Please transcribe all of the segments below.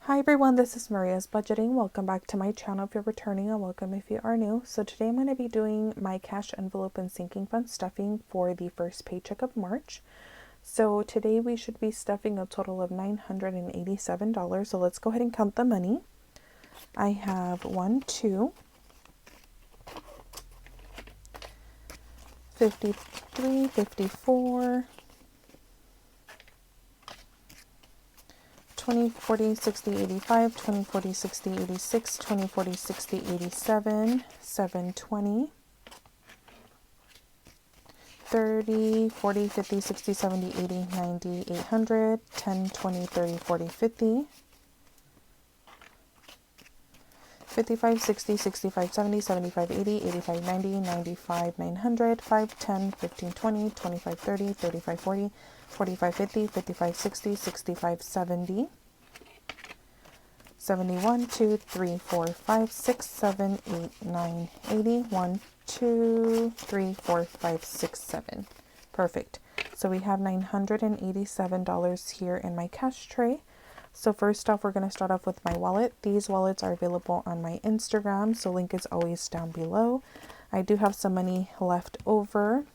Hi everyone, this is Maria's Budgeting. Welcome back to my channel if you're returning, and welcome if you are new. So today I'm going to be doing my cash envelope and sinking fund stuffing for the first paycheck of March. So today we should be stuffing a total of $987. So let's go ahead and count the money. I have 1, 2, 53, 54, 20, 40, 60, 85, 20, 40, 60, 86, 20, 40, 60, 87, 720, 30, 40, 50, 60, 70, 80, 90, 800, 10, 20, 30, 40, 50, 55, 60, 65, 70, 75, 80, 85, 90, 95, 900, 5, 10, 15, 20, 25, 30, 35, 40, 45, 50, 55, 60, 65, 70, 71, 2, 3, 4, 5, 6, 7, 8, 9, 80, 1, 2, 3, 4, 5, 6, 7. Perfect. So we have $987 here in my cash tray. So first off, we're going to start off with my wallet. These wallets are available on my Instagram, so link is always down below. I do have some money left over.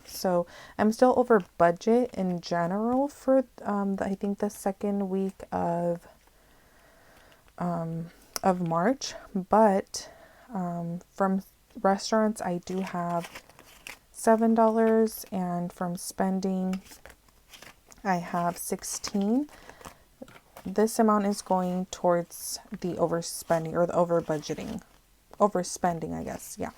So I'm still over budget in general for I think the second week of March, but from restaurants I do have $7, and from spending I have 16. This amount is going towards the overspending or the overspending, I guess. Yeah.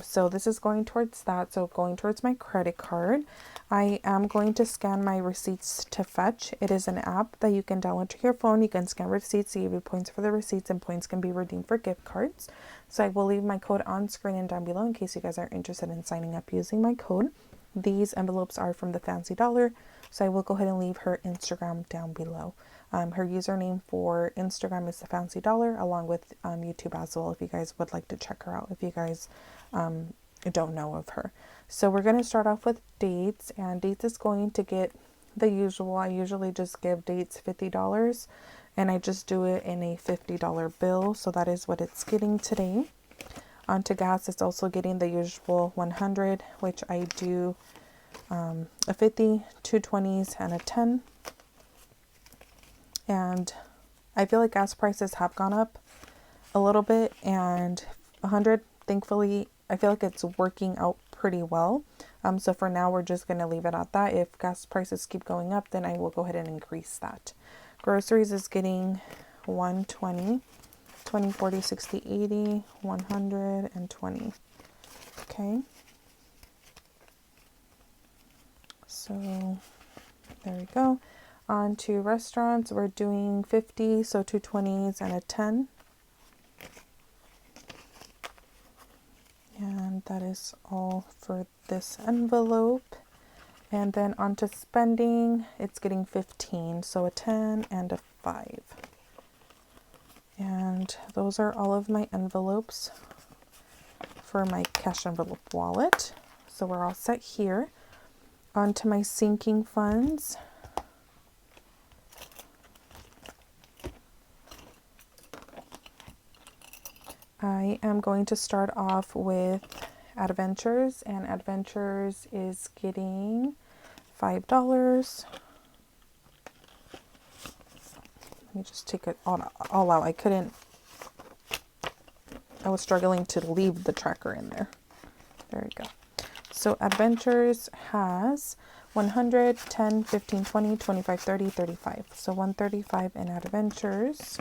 So this is going towards that. So going towards my credit card. I am going to scan my receipts to Fetch. It is an app that you can download to your phone. You can scan receipts to give you points for the receipts, and points can be redeemed for gift cards. So I will leave my code on screen and down below in case you guys are interested in signing up using my code. These envelopes are from the Fancy Dollar, so I will go ahead and leave her Instagram down below. Her username for Instagram is the Fancy Dollar, along with YouTube as well, if you guys would like to check her out, if you guys don't know of her. So we're going to start off with Dates, and Dates is going to get the usual. I usually just give Dates $50, and I just do it in a $50 bill, so that is what it's getting today. Onto gas, it's also getting the usual 100, which I do a 50, 2 20s, and a 10. And I feel like gas prices have gone up a little bit, and 100, thankfully, I feel like it's working out pretty well. So for now, we're just going to leave it at that. If gas prices keep going up, then I will go ahead and increase that. Groceries is getting 120, 20, 40, 60, 80, 120. Okay. So there we go. On to restaurants, we're doing 50, so 2 20s and a 10. And that is all for this envelope. And then on to spending, it's getting 15, so a 10 and a 5. And those are all of my envelopes for my cash envelope wallet. So we're all set here. On to my sinking funds. I am going to start off with Adventures, and Adventures is getting $5. Let me just take it all out. I was struggling to leave the tracker in there. There we go. So Adventures has 100, 10, 15, 20, 25, 30, 35. So 135 in Adventures.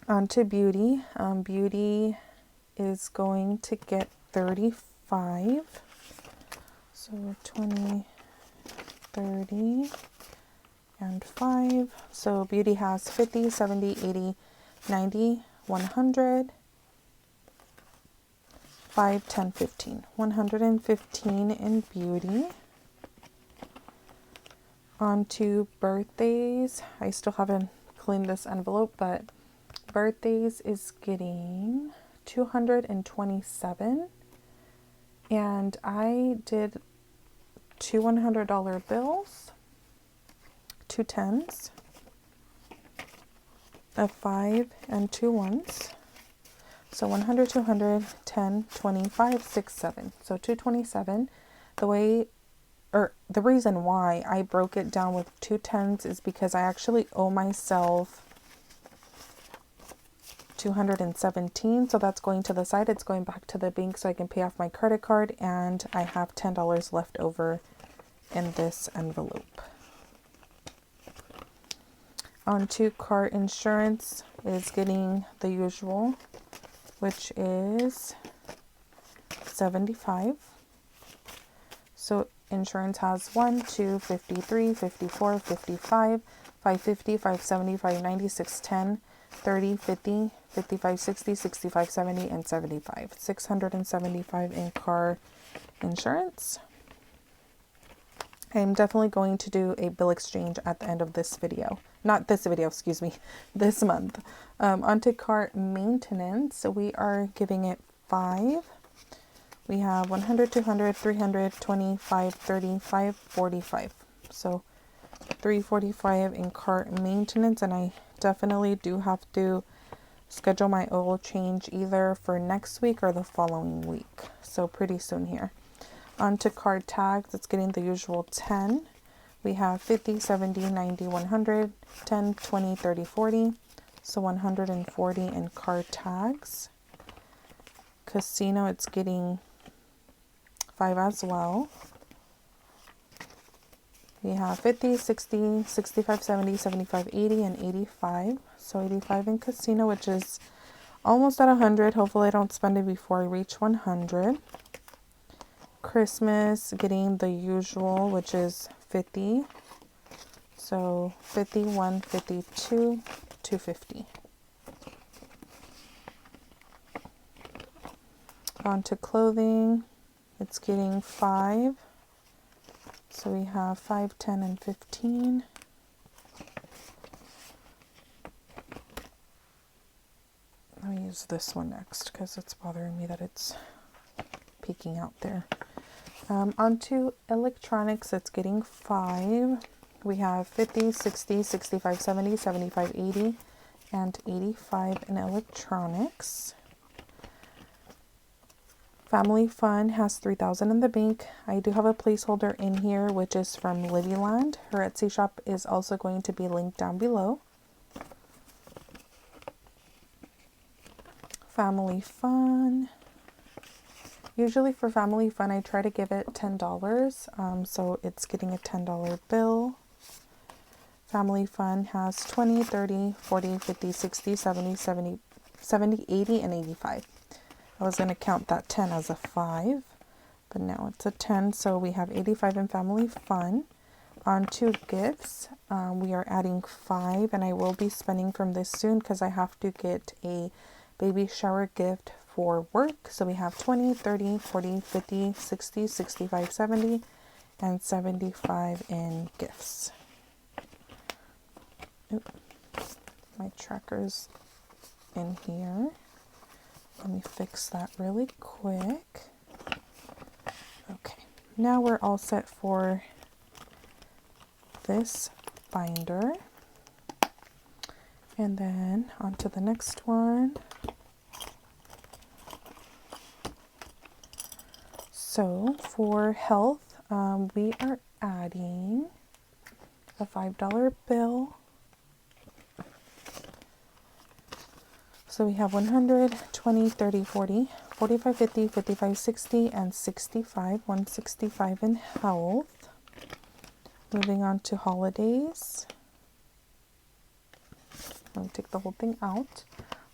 On to Beauty. Beauty is going to get 35. So 20, 30, and 5. So Beauty has 50, 70, 80, 90, 100, 5, 10, 15. 115 in Beauty. On to Birthdays. I still haven't cleaned this envelope, but Birthdays is getting 227, and I did 2 $100 bills, 2 10s, a 5, and 2 1s. So 100, 200, 10, 25, 6, 7. So 227. The reason why I broke it down with 2 10s is because I actually owe myself 217. So that's going to the side. It's going back to the bank so I can pay off my credit card, and I have $10 left over in this envelope. On to car insurance is getting the usual, which is 75. So insurance has 1, 2, 53, 54, 55, 550, 570, 590, 610, 30, 50, 55, 60, 65, 70, and 75. 675 in car insurance. I'm definitely going to do a bill exchange at the end of this video. Not this video, excuse me, this month. Onto car maintenance. So we are giving it 5. We have 100, 200, 300, 25, 35, 45. So 345 in car maintenance, and I definitely do have to schedule my oil change either for next week or the following week. So pretty soon here. Onto car tags, it's getting the usual 10. We have 50, 70, 90, 100, 10, 20, 30, 40. So 140 in car tags. Casino, it's getting 5 as well. We have 50, 60, 65, 70, 75, 80, and 85. So 85 in casino, which is almost at 100. Hopefully I don't spend it before I reach 100. Christmas, getting the usual, which is 50. So 51, 52, 250. On to clothing, it's getting 5. So we have 5, 10, and 15. Let me use this one next because it's bothering me that it's peeking out there. Onto electronics, it's getting 5. We have 50, 60, 65, 70, 75, 80, and 85 in electronics. Family Fun has 3,000 in the bank. I do have a placeholder in here, which is from Livyland. Her Etsy shop is also going to be linked down below. Family Fun. Usually for Family Fun, I try to give it $10. So it's getting a $10 bill. Family Fun has 20, 30, 40, 50, 60, 70, 70, 80, and 85. I was going to count that 10 as a 5, but now it's a 10. So we have 85 in Family Fun. On to gifts, we are adding 5, and I will be spending from this soon because I have to get a baby shower gift for work. So we have 20, 30, 40, 50, 60, 65, 70, and 75 in gifts. Oop, my tracker's in here. Let me fix that really quick. Okay, now we're all set for this binder. And then on to the next one. So for health, we are adding a $5 bill. So we have 100, 20, 30, 40, 45, 50, 55, 60, and 65. 165 in health. Moving on to holidays. Let me take the whole thing out.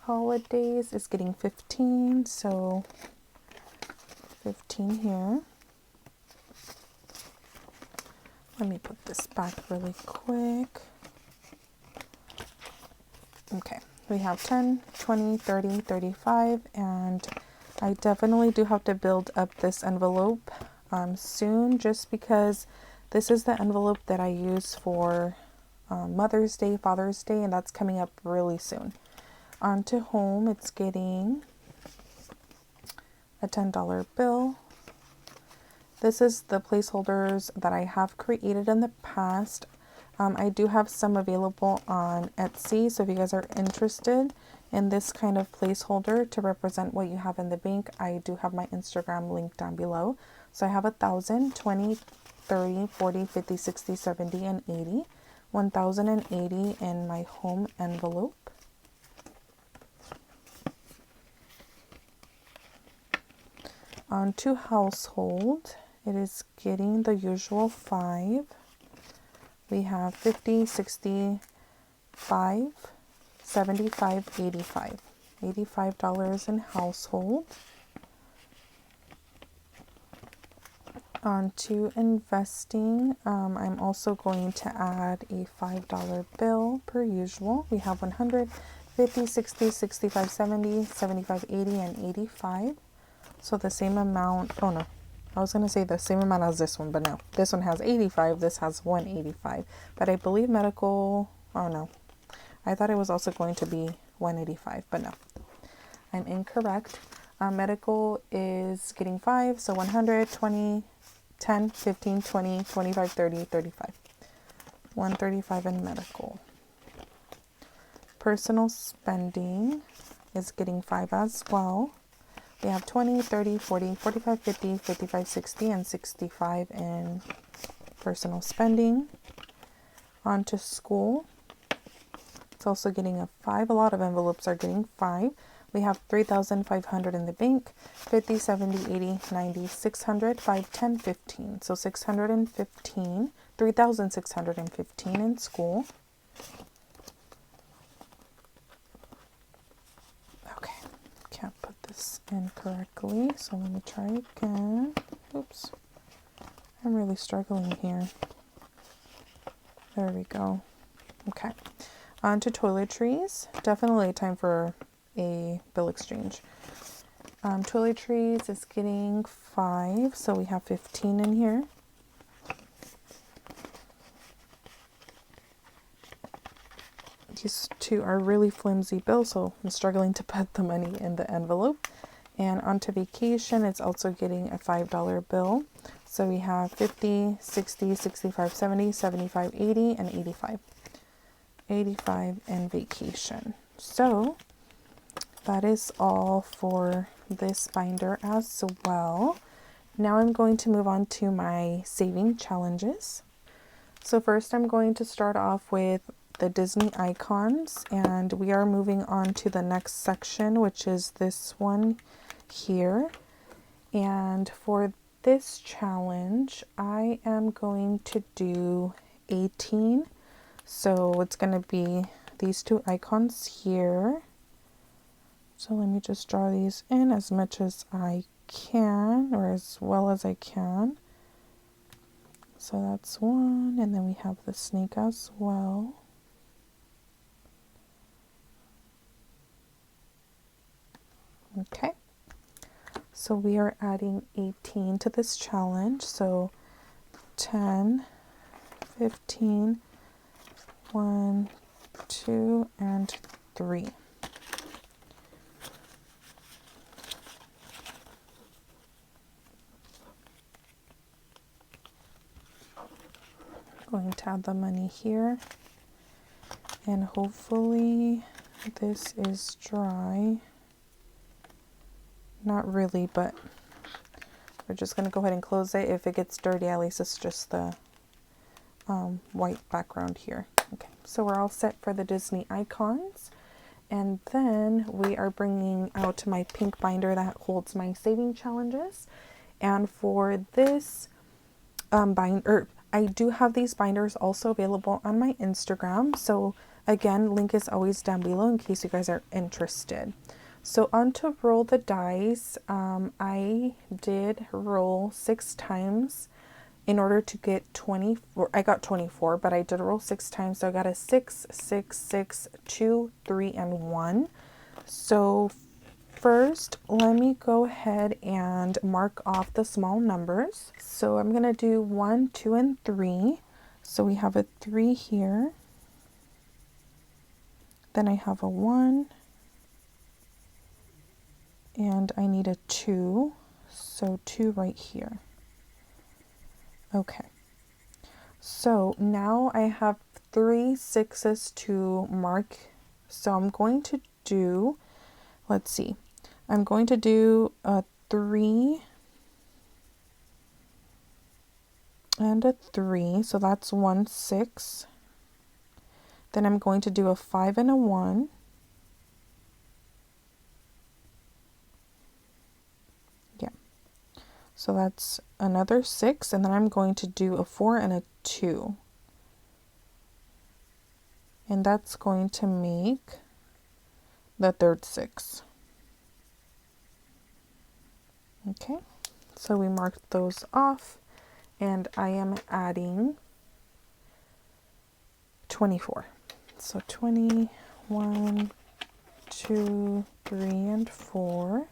Holidays is getting 15, so 15 here. Let me put this back really quick. Okay. We have 10, 20, 30, 35, and I definitely do have to build up this envelope soon, just because this is the envelope that I use for Mother's Day, Father's Day, and that's coming up really soon. On to home, it's getting a $10 bill. This is the placeholders that I have created in the past. I do have some available on Etsy, so if you guys are interested in this kind of placeholder to represent what you have in the bank, I do have my Instagram link down below. So I have 1,000, 20, 30, 40, 50, 60, 70, and 80. 1,080 in my home envelope. On to household, it is getting the usual 5. We have 50, 65, 75, 85. $85 in household. On to investing, I'm also going to add a $5 bill per usual. We have 100, 50, 60, 65, 70, 75, 80, and 85. So the same amount, oh no, I was going to say the same amount as this one, but no. This one has 85, this has 185. But I believe medical, oh no. I thought it was also going to be 185, but no. I'm incorrect. Medical is getting 5, so 100, 20, 10, 15, 20, 25, 30, 35. 135 in medical. Personal spending is getting 5 as well. We have 20, 30, 40, 45, 50, 55, 60, and 65 in personal spending. On to school. It's also getting a 5. A lot of envelopes are getting 5. We have 3,500 in the bank, 50, 70, 80, 90, 600, 5, 10, 15. So 615, 3,615 in school. Okay, can't put this in correctly, so let me try again. Oops, I'm really struggling here. There we go. Okay, on to toiletries. Definitely time for a bill exchange. Toiletries is getting 5, so we have 15 in here. These two are really flimsy bills, so I'm struggling to put the money in the envelope. And onto vacation, it's also getting a $5 bill. So we have 50, 60, 65, 70, 75, 80, and 85. 85 in vacation. So that is all for this binder as well. Now I'm going to move on to my saving challenges. So first I'm going to start off with the Disney icons, and we are moving on to the next section, which is this one here. And for this challenge, I am going to do 18. So it's going to be these two icons here. So let me just draw these in as much as I can, or as well as I can. So that's one, and then we have the snake as well. Okay, so we are adding 18 to this challenge. So 10, 15, 1, 2, and 3. Going to add the money here, and hopefully this is dry. Not really, but we're just going to go ahead and close it. If it gets dirty, at least it's just the white background here. Okay, so we're all set for the Disney icons. And then we are bringing out my pink binder that holds my saving challenges. And for this binder, I do have these binders also available on my Instagram. So again, link is always down below in case you guys are interested. So on to roll the dice. I did roll 6 times in order to get 24. I got 24, but I did roll 6 times. So I got a 6, 6, 6, 2, 3, and 1. So first, let me go ahead and mark off the small numbers. So I'm going to do 1, 2, and 3. So we have a 3 here. Then I have a 1. And I need a 2. So 2 right here. Okay. So now I have 3 6s to mark. So I'm going to do, let's see, I'm going to do a 3 and a 3, so that's 1 6. Then I'm going to do a 5 and a 1. Yeah, so that's another 6, and then I'm going to do a 4 and a 2. And that's going to make the third 6. Okay, so we marked those off, and I am adding 24. So 21, 2, 3, and 4.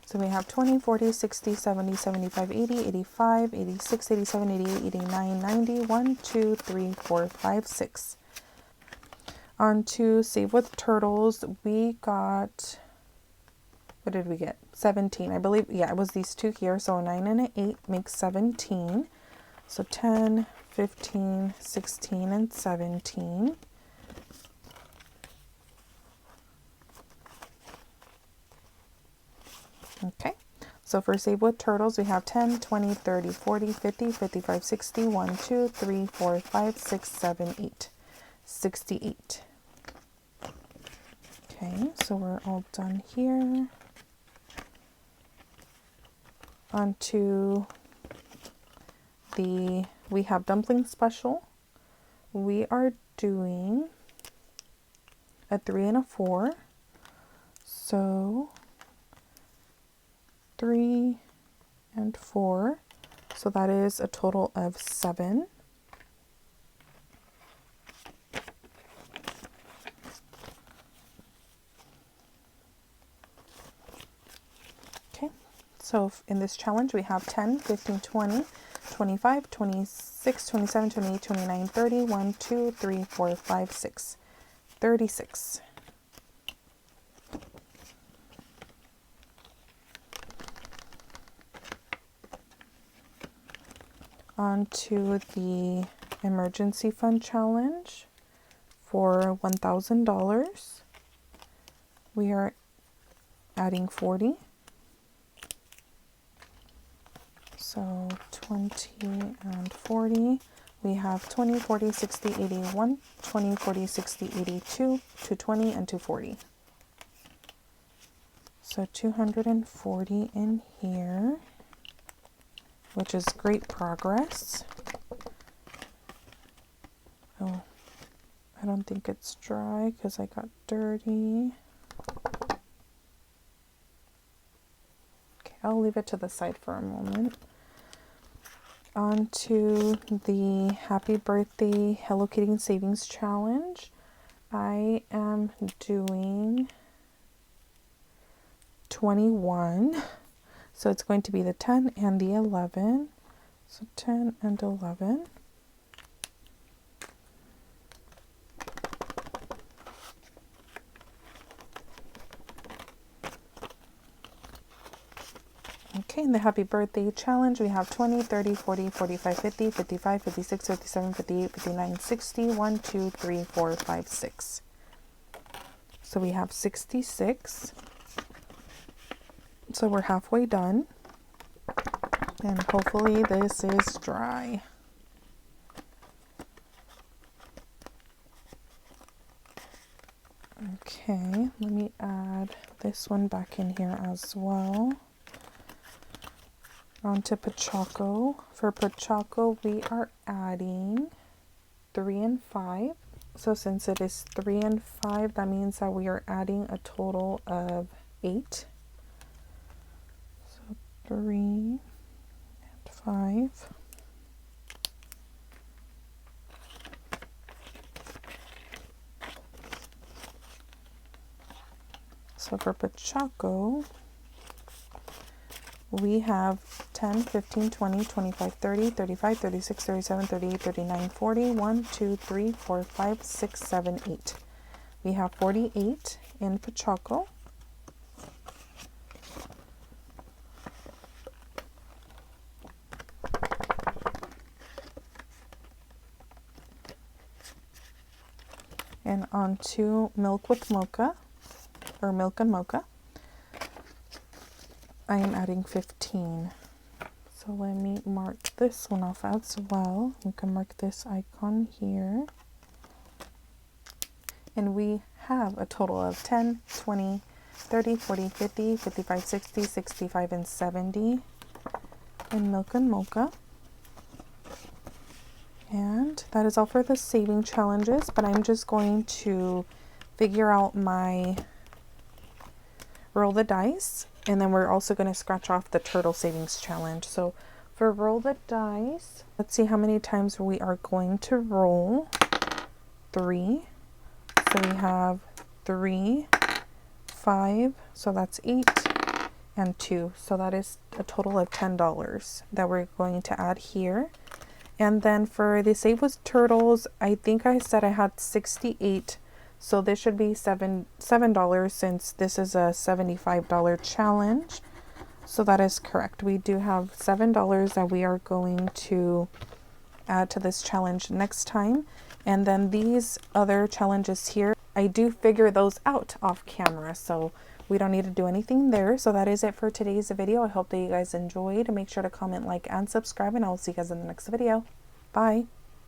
So we have 20, 40, 60, 70, 75, 80, 85, 86, 87, 88, 89, 90, 1, 2, 3, 4, 5, 6. On to Save with Turtles, we got, what did we get? 17, I believe. Yeah, it was these two here. So a 9 and an 8 makes 17. So 10, 15, 16, and 17. Okay, so for Save with Turtles, we have 10, 20, 30, 40, 50, 55, 60, 1, 2, 3, 4, 5, 6, 7, 8, 68. Okay, so we're all done here. On to we have Dumpling Special. We are doing a 3 and a 4. So 3 and 4. So that is a total of 7. Okay, so in this challenge we have 10, 15, 20, 25, 26, 27, 28, 29, 30, 1, 2, 3, 4, 5, 6, 36. On to the emergency fund challenge for $1,000. We are adding 40. So 20 and 40. We have 20, 40, 60, 81, 20, 40, 60, 82, 220, and 240. So 240 in here, which is great progress. Oh, I don't think it's dry because I got dirty. Okay, I'll leave it to the side for a moment. On to the Happy Birthday Hello Kitty Savings Challenge. I am doing 21. So it's going to be the 10 and the 11. So 10 and 11. Okay, in the Happy Birthday Challenge, we have 20, 30, 40, 45, 50, 55, 56, 57, 58, 59, 60, 1, 2, 3, 4, 5, 6. So we have 66. So we're halfway done. And hopefully this is dry. Okay, let me add this one back in here as well. On to Pachaco. For Pachaco, we are adding 3 and 5. So since it is 3 and 5, that means that we are adding a total of 8. So 3 and 5. So for Pachaco, we have 10, 15, 20, 25, 30, 35, 36, 37, 38, 39, 40, 1, 2, 3, 4, 5, 6, 7, 8. We have 48 in Pachaco. And onto milk with mocha, or milk and mocha. I am adding 15. So let me mark this one off as well. You can mark this icon here. And we have a total of 10, 20, 30, 40, 50, 55, 60, 65, and 70 in milk and mocha. And that is all for the saving challenges, but I'm just going to figure out my roll the dice, and then we're also going to scratch off the turtle savings challenge. So for roll the dice, let's see how many times we are going to roll. 3. So we have 3, 5, so that's 8, and 2. So that is a total of $10 that we're going to add here. And then for the Save with Turtles, I think I said I had 68. So this should be $7 since this is a $75 challenge. So that is correct. We do have $7 that we are going to add to this challenge next time. And then these other challenges here, I do figure those out off camera, so we don't need to do anything there. So that is it for today's video. I hope that you guys enjoyed. Make sure to comment, like, and subscribe, and I will see you guys in the next video. Bye.